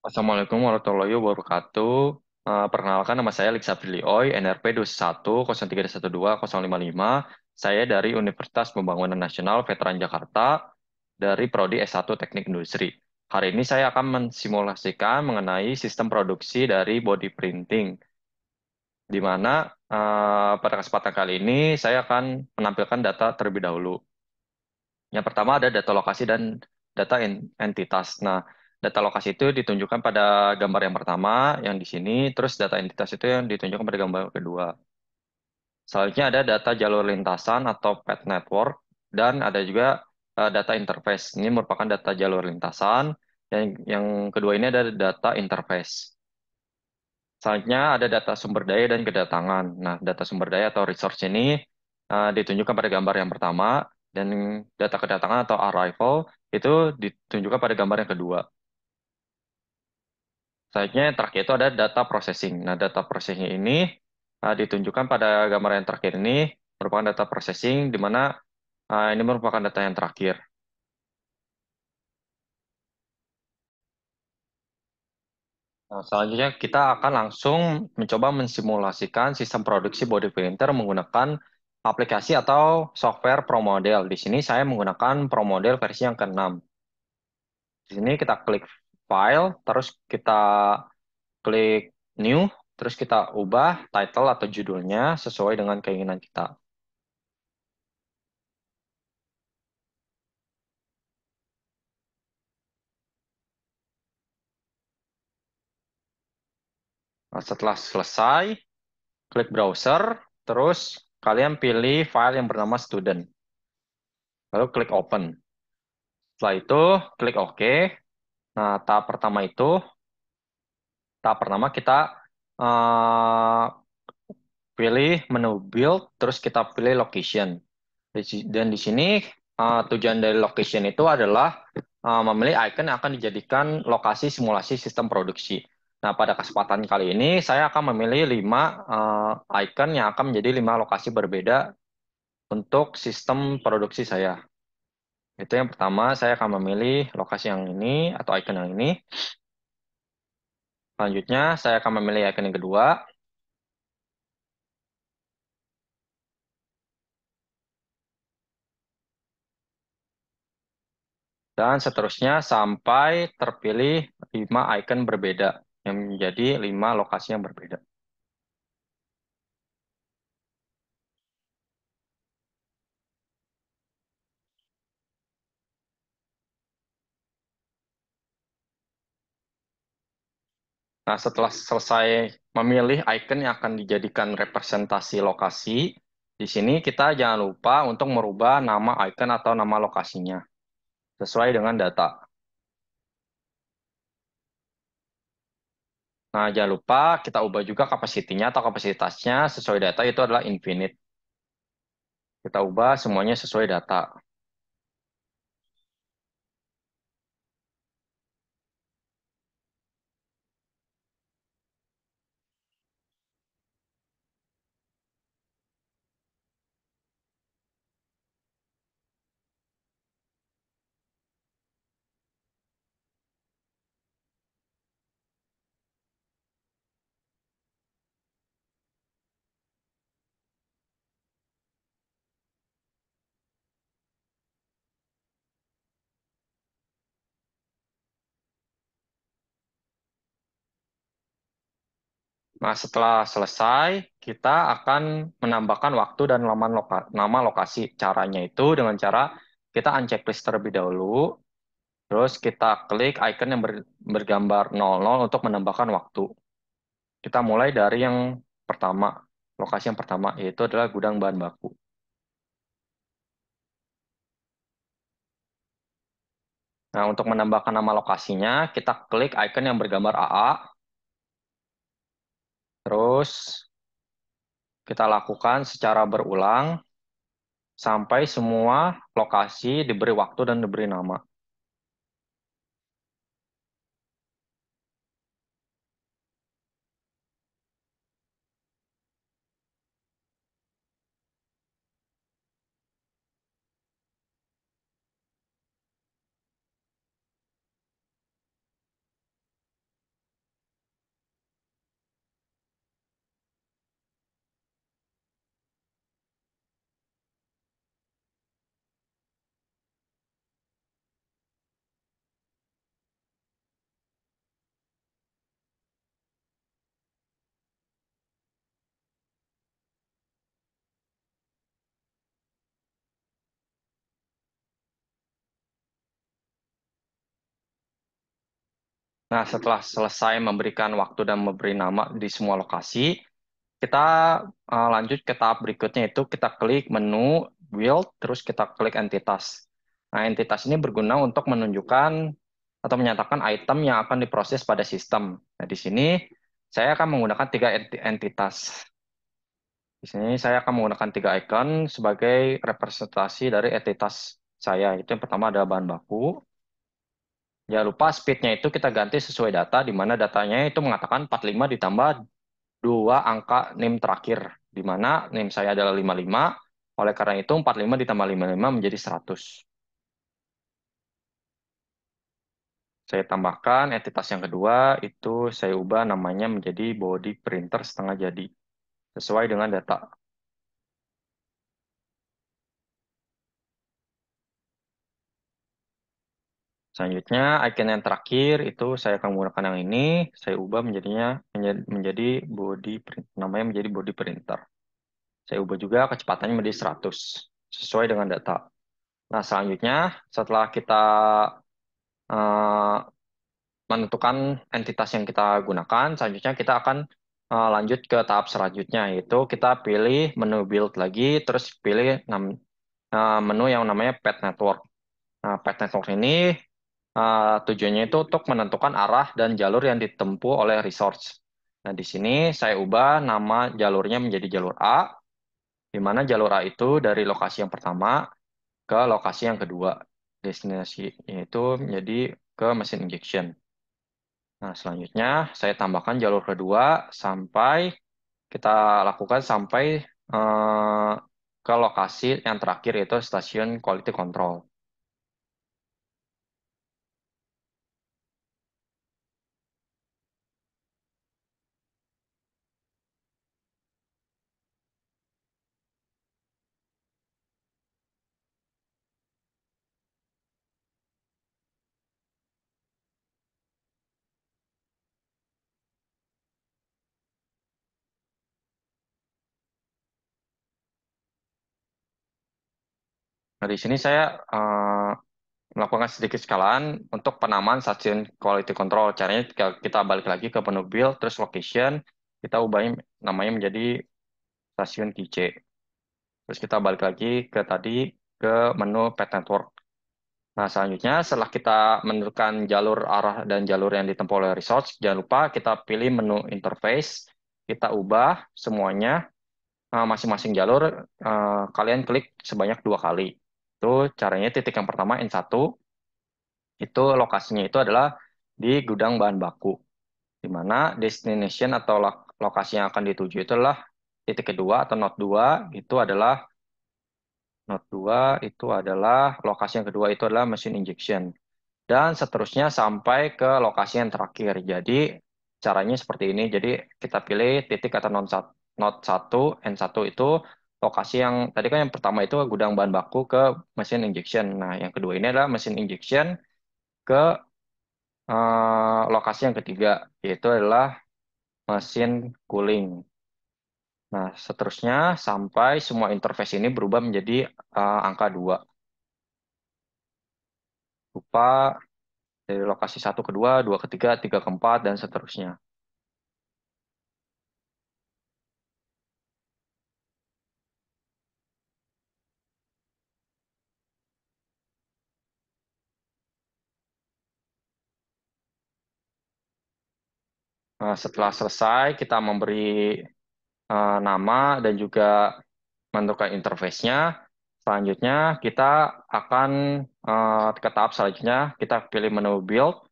Assalamualaikum warahmatullahi wabarakatuh. Perkenalkan nama saya Liksa Filioi, NRP 213112055. Saya dari Universitas Pembangunan Nasional Veteran Jakarta dari Prodi S1 Teknik Industri. Hari ini saya akan mensimulasikan mengenai sistem produksi dari body printing, di mana pada kesempatan kali ini saya akan menampilkan data terlebih dahulu. Yang pertama ada data lokasi dan data entitas. Nah, data lokasi itu ditunjukkan pada gambar yang pertama, yang di sini, terus data entitas itu yang ditunjukkan pada gambar kedua. Selanjutnya ada data jalur lintasan atau path network, dan ada juga data interface. Ini merupakan data jalur lintasan, dan yang kedua ini ada data interface. Selanjutnya ada data sumber daya dan kedatangan. Nah, data sumber daya atau resource ini ditunjukkan pada gambar yang pertama, dan data kedatangan atau arrival itu ditunjukkan pada gambar yang kedua. Selanjutnya yang terakhir itu ada data processing. Nah, data processing ini ditunjukkan pada gambar yang terakhir ini merupakan data processing, di mana ini merupakan data yang terakhir. Nah, selanjutnya kita akan langsung mencoba mensimulasikan sistem produksi body printer menggunakan aplikasi atau software ProModel. Di sini saya menggunakan ProModel versi yang ke-6. Di sini kita klik file, terus kita klik new, terus kita ubah title atau judulnya sesuai dengan keinginan kita. Nah, setelah selesai, klik browser, terus kalian pilih file yang bernama student, lalu klik open. Setelah itu, klik OK. Nah, tahap pertama kita eh, pilih menu build, terus kita pilih location. Dan di sini tujuan dari location itu adalah memilih icon yang akan dijadikan lokasi simulasi sistem produksi. Nah, pada kesempatan kali ini saya akan memilih 5 icon yang akan menjadi 5 lokasi berbeda untuk sistem produksi saya. Itu yang pertama, saya akan memilih lokasi yang ini atau icon yang ini. Selanjutnya, saya akan memilih icon yang kedua. Dan seterusnya sampai terpilih 5 icon berbeda yang menjadi 5 lokasi yang berbeda. Nah, setelah selesai memilih icon yang akan dijadikan representasi lokasi, di sini kita jangan lupa untuk merubah nama icon atau nama lokasinya sesuai dengan data. Nah, jangan lupa kita ubah juga kapasitinya atau kapasitasnya sesuai data itu adalah infinite. Kita ubah semuanya sesuai data. Nah, setelah selesai, kita akan menambahkan waktu dan nama lokasi. Caranya itu dengan cara kita unchecklist terlebih dahulu, terus kita klik icon yang bergambar 00 untuk menambahkan waktu. Kita mulai dari yang pertama, lokasi yang pertama, yaitu adalah gudang bahan baku. Nah, untuk menambahkan nama lokasinya, kita klik icon yang bergambar AA, terus kita lakukan secara berulang sampai semua lokasi diberi waktu dan diberi nama. Nah, setelah selesai memberikan waktu dan memberi nama di semua lokasi, kita lanjut ke tahap berikutnya itu kita klik menu build, terus kita klik entitas. Nah, entitas ini berguna untuk menunjukkan atau menyatakan item yang akan diproses pada sistem. Nah, di sini saya akan menggunakan tiga entitas. Di sini saya akan menggunakan tiga icon sebagai representasi dari entitas saya. Itu yang pertama adalah bahan baku. Jangan lupa speednya itu kita ganti sesuai data, di mana datanya itu mengatakan 45 ditambah dua angka NIM terakhir, di mana NIM saya adalah 55, oleh karena itu 45 ditambah 55 menjadi 100. Saya tambahkan entitas yang kedua, itu saya ubah namanya menjadi body printer setengah jadi, sesuai dengan data. Selanjutnya, icon yang terakhir itu saya akan menggunakan yang ini, saya ubah menjadi body print, namanya menjadi body printer. Saya ubah juga kecepatannya menjadi 100, sesuai dengan data. Nah, selanjutnya, setelah kita eh, menentukan entitas yang kita gunakan, selanjutnya kita akan lanjut ke tahap selanjutnya, yaitu kita pilih menu build lagi, terus pilih menu yang namanya Pet Network. Nah, Pet Network ini tujuannya itu untuk menentukan arah dan jalur yang ditempuh oleh resource. Nah, di sini saya ubah nama jalurnya menjadi jalur A, di mana jalur A itu dari lokasi yang pertama ke lokasi yang kedua. Destinasi itu menjadi ke mesin injection. Nah, selanjutnya saya tambahkan jalur kedua sampai kita lakukan sampai eh, ke lokasi yang terakhir yaitu stasiun quality control. Nah, di sini saya melakukan sedikit skalaan untuk penamaan stasiun quality control. Caranya kita balik lagi ke menu build, terus location, kita ubahin namanya menjadi stasiun QC. Terus kita balik lagi ke tadi ke menu pet network. Nah, selanjutnya setelah kita menentukan jalur arah dan jalur yang ditempuh oleh resource, jangan lupa kita pilih menu interface, kita ubah semuanya, masing-masing jalur, kalian klik sebanyak 2 kali. Itu caranya titik yang pertama N1, itu lokasinya itu adalah di gudang bahan baku, di mana destination atau lokasi yang akan dituju itu adalah titik kedua atau node 2, itu adalah node 2 itu adalah lokasi yang kedua itu adalah mesin injection. Dan seterusnya sampai ke lokasi yang terakhir. Jadi caranya seperti ini. Jadi kita pilih titik atau node 1, N1 itu lokasi yang tadi kan yang pertama itu gudang bahan baku ke mesin injection. Nah, yang kedua ini adalah mesin injection ke lokasi yang ketiga, yaitu adalah mesin cooling. Nah, seterusnya sampai semua interface ini berubah menjadi angka 2. Lupa dari lokasi satu ke 2, 2 ke 3, 3 ke 4, dan seterusnya. Nah, setelah selesai, kita memberi nama dan juga menentukan interface-nya. Selanjutnya, kita akan ke tahap selanjutnya. Kita pilih menu build,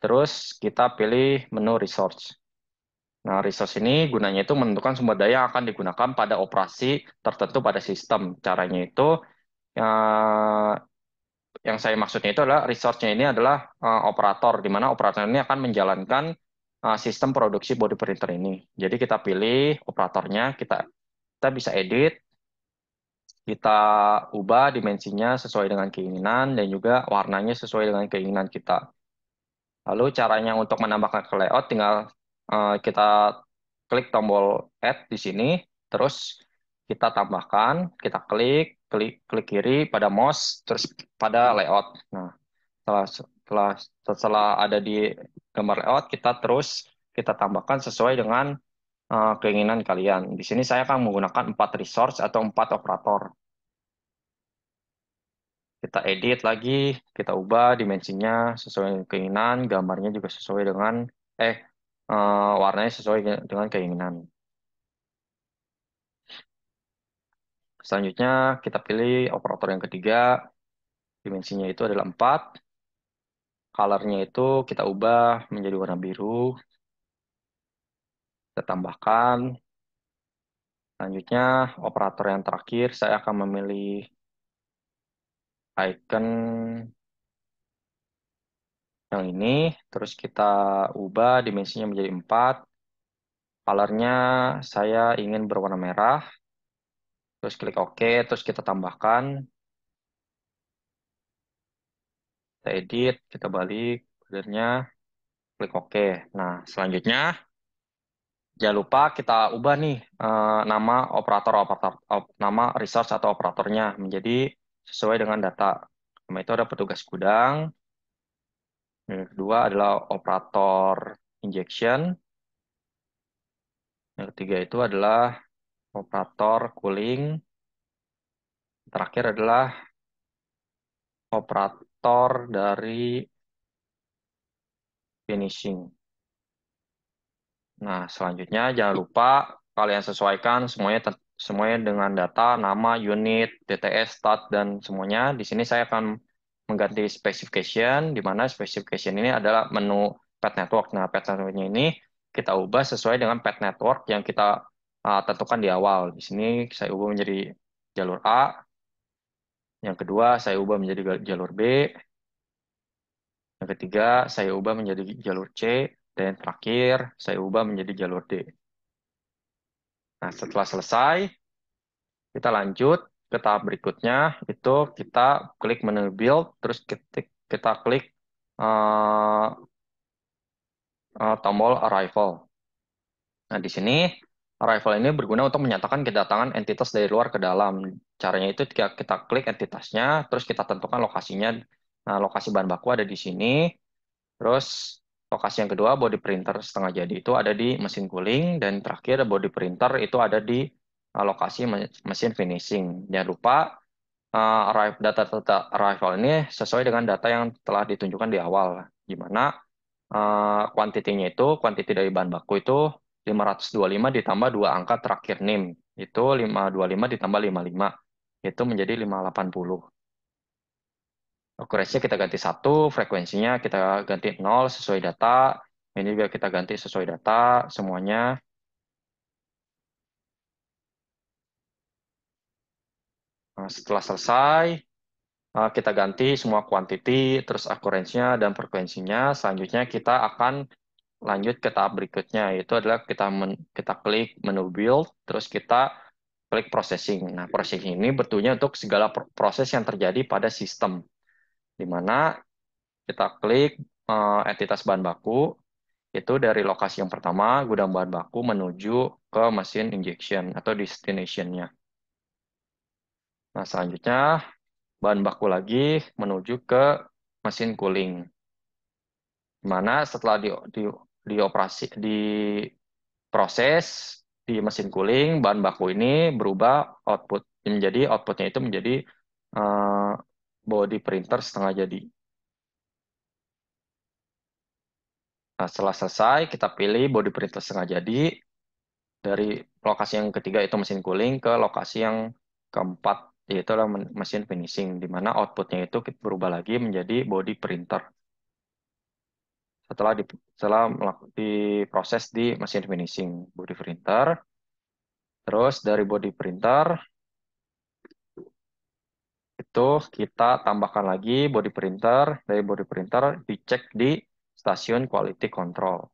terus kita pilih menu resource. Nah, resource ini gunanya itu menentukan sumber daya yang akan digunakan pada operasi tertentu pada sistem. Caranya itu, eh, yang saya maksudnya itu adalah resource-nya ini adalah operator, di mana operator ini akan menjalankan sistem produksi body printer ini. Jadi kita pilih operatornya, kita bisa edit, kita ubah dimensinya sesuai dengan keinginan dan juga warnanya sesuai dengan keinginan kita. Lalu caranya untuk menambahkan ke layout tinggal kita klik tombol add di sini, terus kita tambahkan, kita klik, klik kiri pada mouse, terus pada layout. Nah, setelah setelah ada di gambar layout, kita tambahkan sesuai dengan keinginan kalian. Di sini saya akan menggunakan 4 resource atau 4 operator. Kita edit lagi, kita ubah dimensinya sesuai dengan keinginan, gambarnya juga sesuai dengan eh warnanya sesuai dengan keinginan. Selanjutnya kita pilih operator yang ketiga, dimensinya itu adalah 4. Colornya itu kita ubah menjadi warna biru, kita tambahkan. Selanjutnya operator yang terakhir, saya akan memilih icon yang ini, terus kita ubah dimensinya menjadi 4. Colornya saya ingin berwarna merah, terus klik OK, terus kita tambahkan, kita edit, kita balik, bordernya, klik OK. Nah, selanjutnya jangan lupa kita ubah nih nama nama resource atau operatornya menjadi sesuai dengan data. Nama itu ada petugas gudang. Yang kedua adalah operator injection. Yang ketiga itu adalah operator cooling. Terakhir adalah operator dari finishing. Nah, selanjutnya jangan lupa kalian sesuaikan semuanya dengan data, nama, unit, DTS, stat, dan semuanya. Di sini saya akan mengganti specification, di mana specification ini adalah menu path network. Nah, path networknya ini kita ubah sesuai dengan path network yang kita tentukan di awal. Di sini saya ubah menjadi jalur A, yang kedua saya ubah menjadi jalur B, yang ketiga saya ubah menjadi jalur C, dan yang terakhir saya ubah menjadi jalur D. Nah, setelah selesai, kita lanjut ke tahap berikutnya, itu kita klik menu build, terus kita klik eh, tombol arrival. Nah, di sini arrival ini berguna untuk menyatakan kedatangan entitas dari luar ke dalam. Caranya itu kita klik entitasnya, terus kita tentukan lokasinya. Nah, lokasi bahan baku ada di sini. Terus lokasi yang kedua body printer setengah jadi itu ada di mesin cooling, dan terakhir body printer itu ada di lokasi mesin finishing. Jangan lupa data-data arrival ini sesuai dengan data yang telah ditunjukkan di awal, di mana kuantitinya itu, kuantiti dari bahan baku itu 525 ditambah 2 angka terakhir NIM, itu 525 ditambah 55, itu menjadi 580. Akurasinya kita ganti 1, frekuensinya kita ganti 0 sesuai data, ini juga kita ganti sesuai data semuanya. Nah, setelah selesai, kita ganti semua quantity, terus akurasinya dan frekuensinya. Selanjutnya kita akan lanjut ke tahap berikutnya, yaitu adalah kita klik menu build, terus kita klik processing. Nah, processing ini bertujuan untuk segala proses yang terjadi pada sistem, di mana kita klik entitas bahan baku, itu dari lokasi yang pertama, gudang bahan baku, menuju ke mesin injection atau destination-nya. Nah, selanjutnya bahan baku lagi menuju ke mesin cooling. Di mana setelah dioperasi, diproses di mesin cooling, bahan baku ini berubah outputnya itu menjadi eh, body printer setengah jadi. Nah, setelah selesai, kita pilih body printer setengah jadi. Dari lokasi yang ketiga itu mesin cooling ke lokasi yang keempat, yaitu adalah mesin finishing, di mana outputnya itu berubah lagi menjadi body printer. Setelah diproses di mesin finishing body printer, terus dari body printer itu kita tambahkan lagi body printer, dari body printer dicek di stasiun quality control.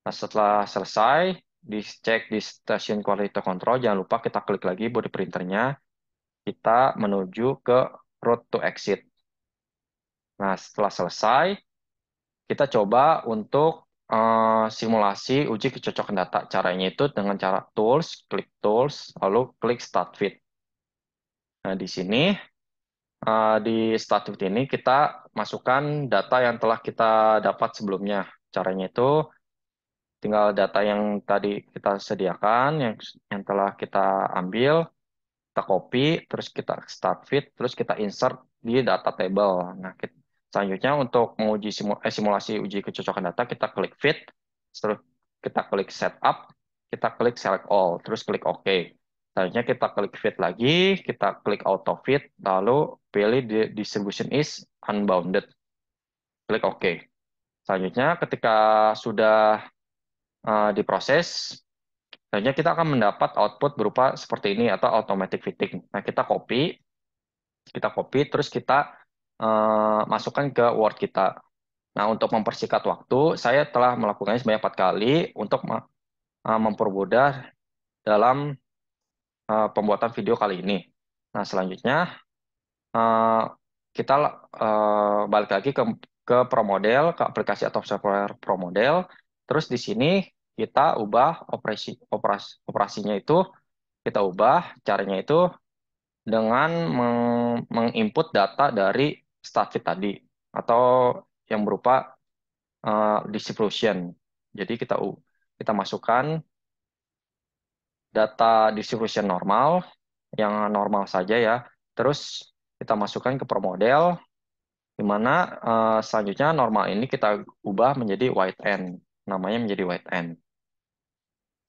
Nah, setelah selesai dicek di stasiun quality control, jangan lupa kita klik lagi body printernya, kita menuju ke road to exit. Nah, setelah selesai, kita coba untuk simulasi uji kecocokan data. Caranya itu dengan cara klik tools, lalu klik start fit. Nah, di sini Di Stativity ini kita masukkan data yang telah kita dapat sebelumnya. Caranya itu tinggal data yang tadi kita sediakan, yang telah kita ambil, kita copy, terus kita start feed, terus kita insert di data table. Nah, selanjutnya untuk menguji simulasi uji kecocokan data, kita klik fit, terus kita klik setup, kita klik select all, terus klik OK. Selanjutnya kita klik fit lagi, kita klik auto fit, lalu pilih distribution is unbounded, klik OK. Selanjutnya ketika sudah diproses, selanjutnya kita akan mendapat output berupa seperti ini atau automatic fitting. Nah, kita copy, terus kita masukkan ke Word kita. Nah, untuk mempersingkat waktu, saya telah melakukannya sebanyak 4 kali untuk mempermudah dalam pembuatan video kali ini. Nah, selanjutnya eh, kita balik lagi ke ProModel, ke aplikasi atau software ProModel. Terus di sini kita ubah operasinya itu, kita ubah caranya itu dengan menginput data dari Statsheet tadi atau yang berupa distribution. Jadi kita masukkan data distribution normal yang normal saja ya. Terus kita masukkan ke ProModel di mana selanjutnya normal ini kita ubah menjadi white end. Namanya menjadi white end.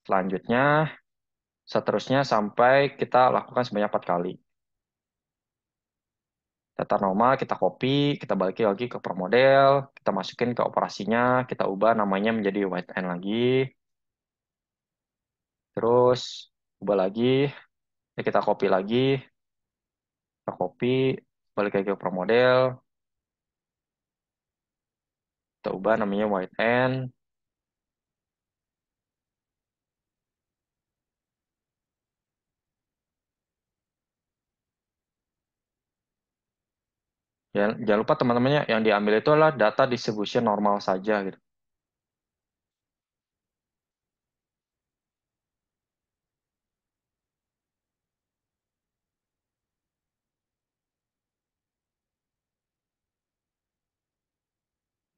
Selanjutnya seterusnya sampai kita lakukan sebanyak 4 kali. Data normal kita copy, kita balikin lagi ke ProModel, kita masukin ke operasinya, kita ubah namanya menjadi white end lagi, terus ubah lagi, ya kita copy lagi, balik lagi ke ProModel, kita ubah namanya white end, ya, jangan lupa teman-temannya yang diambil itu adalah data distribution normal saja gitu.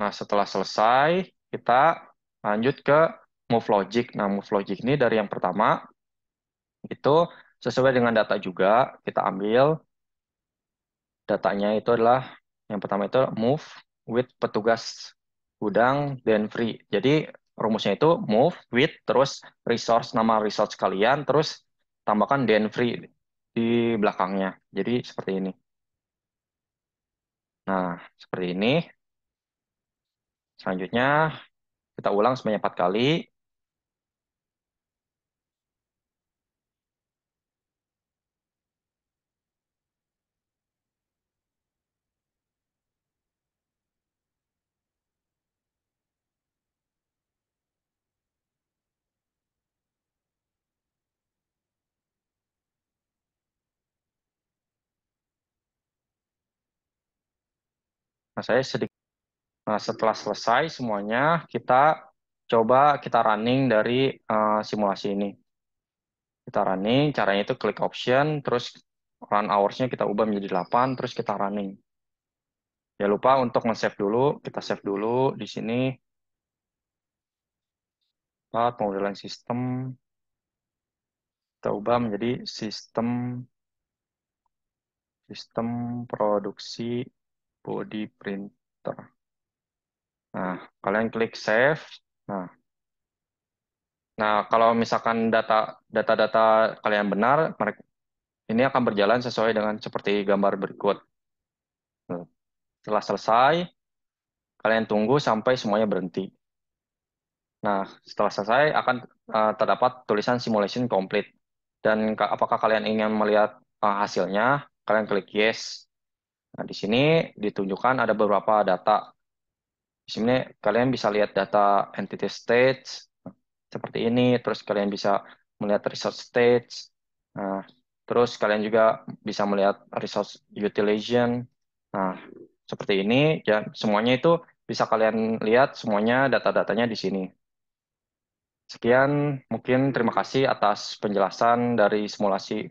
Nah, setelah selesai, kita lanjut ke move logic. Nah, move logic ini dari yang pertama, itu sesuai dengan data juga, kita ambil datanya itu adalah yang pertama itu move with petugas gudang then free. Jadi rumusnya itu move with terus resource nama resource kalian terus tambahkan then free di belakangnya. Jadi seperti ini. Nah, seperti ini. Selanjutnya kita ulang sebanyak 4 kali. Nah, setelah selesai semuanya, kita running dari simulasi ini. Kita running, caranya itu klik option, terus run hours-nya kita ubah menjadi 8, terus kita running. Ya lupa untuk nge-save dulu, kita save dulu di sini, pemodel sistem, kita ubah menjadi sistem sistem produksi body printer. Nah, kalian klik save. Nah, kalau misalkan data-data kalian benar, ini akan berjalan sesuai dengan seperti gambar berikut. Nah, setelah selesai, kalian tunggu sampai semuanya berhenti. Nah, setelah selesai akan terdapat tulisan simulation complete. Dan apakah kalian ingin melihat hasilnya? Kalian klik yes. Nah, di sini ditunjukkan ada beberapa data. Di sini kalian bisa lihat data entity stage seperti ini. Terus kalian bisa melihat resource stage. Nah, terus kalian juga bisa melihat resource utilization. Nah, seperti ini. Ya, semuanya itu bisa kalian lihat semuanya data-datanya di sini. Sekian, mungkin terima kasih atas penjelasan dari simulasi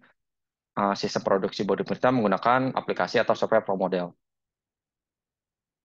sistem produksi body print kita menggunakan aplikasi atau software pro model.